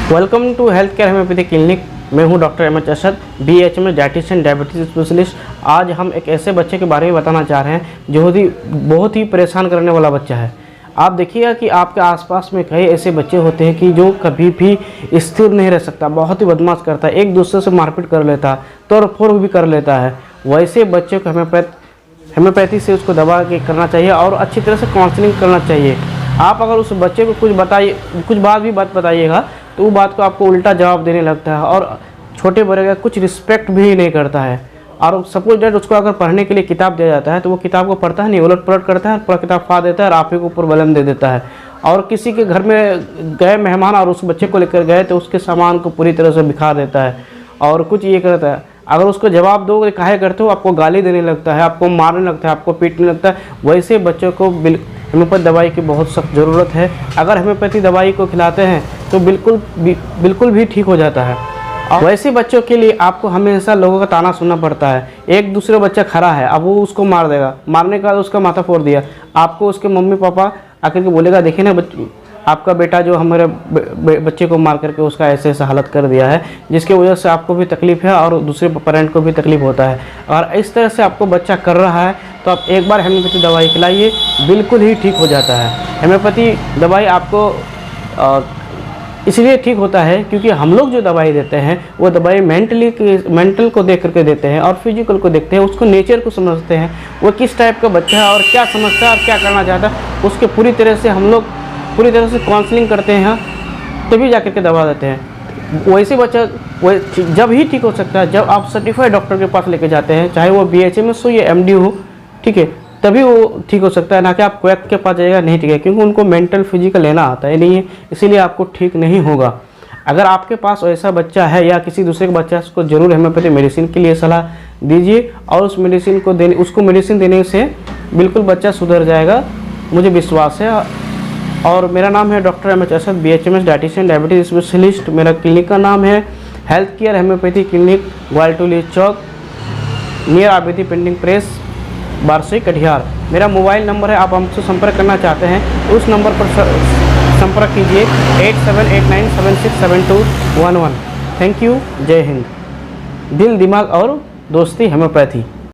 Welcome to health care homeopathy clinic. मैं हूं doctor M H Asad, BHMS dietitian diabetes specialist. आज हम एक ऐसे बच्चे के बारे में बताना चाह रहे हैं जो बहुत ही परेशान करने वाला बच्चा है। आप देखिएगा कि आपके आसपास में कई ऐसे बच्चे होते हैं कि जो कभी भी स्थिर नहीं रह सकता, बहुत ही बदमाश करता है, एक दूसरे से मारपीट कर लेता है, तोड़ फोड़ भी कर लेता है। वैसे बच्चे को होम्योपैथी से उसको दवा करना चाहिए और अच्छी तरह से काउंसलिंग करना चाहिए। आप अगर उस बच्चे को कुछ बात बताइएगा तो वो बात को आपको उल्टा जवाब देने लगता है और छोटे बड़े का कुछ रिस्पेक्ट भी नहीं करता है। और सपोज डेट उसको अगर पढ़ने के लिए किताब दिया जाता है तो वो किताब को पढ़ता है नहीं, उलट पलट करता है, पूरा किताब फाड़ देता है और आप ही के ऊपर बलम दे देता है। और किसी के घर में गए मेहमान और उस बच्चे को लेकर गए तो उसके सामान को पूरी तरह से बिखा देता है और कुछ ये करता है। अगर उसको जवाब दो काहे करते हो, आपको गाली देने लगता है, आपको मारने लगता है, आपको पीटने लगता है। वैसे बच्चों को होम्योपैथी दवाई की बहुत सख्त ज़रूरत है। अगर होम्योपैथी दवाई को खिलाते हैं तो बिल्कुल भी ठीक हो जाता है। और वैसे बच्चों के लिए आपको हमेशा लोगों का ताना सुनना पड़ता है। एक दूसरे बच्चा खड़ा है, अब वो उसको मार देगा, मारने के बाद उसका माथा फोड़ दिया, आपको उसके मम्मी पापा आकर के बोलेगा देखिए ना आपका बेटा जो हमारे बच्चे को मार करके उसका ऐसा हालत कर दिया है, जिसकी वजह से आपको भी तकलीफ़ है और दूसरे पेरेंट को भी तकलीफ़ होता है। और इस तरह से आपको बच्चा कर रहा है तो आप एक बार होम्योपैथी दवाई खिलाइए, बिल्कुल ही ठीक हो जाता है। होम्योपैथी दवाई आपको इसलिए ठीक होता है क्योंकि हम लोग जो दवाई देते हैं वो दवाई मेंटल को देख करके देते हैं और फिजिकल को देखते हैं, उसको नेचर को समझते हैं, वो किस टाइप का बच्चा है और क्या समझता है और क्या करना चाहता है, उसके पूरी तरह से काउंसलिंग करते हैं, तभी जाकर के दवा देते हैं। वैसे बच्चा जब ही ठीक हो सकता है जब आप सर्टिफाइड डॉक्टर के पास लेके जाते हैं, चाहे वो BHMS हो या MD हो, ठीक है, तभी वो ठीक हो सकता है। ना कि आप क्वैक के पास जाइएगा नहीं ठीक है, क्योंकि उनको मेंटल फिजिकल लेना आता है नहीं है, इसीलिए आपको ठीक नहीं होगा। अगर आपके पास ऐसा बच्चा है या किसी दूसरे का बच्चा है, उसको जरूर होम्योपैथी मेडिसिन के लिए सलाह दीजिए और उसको मेडिसिन देने से बिल्कुल बच्चा सुधर जाएगा, मुझे विश्वास है। और मेरा नाम है doctor M H Asad, BHMS dietitian diabetes specialist. मेरा क्लिनिक का नाम है health care homeopathy clinic, Gwaltoli Chowk, near Abidi printing press, Barsai Katihar. मेरा मोबाइल नंबर है, आप हमसे संपर्क करना चाहते हैं तो उस नंबर पर संपर्क कीजिए 8789767211। Thank you. जय हिंद। दिल दिमाग और दोस्ती होम्योपैथी।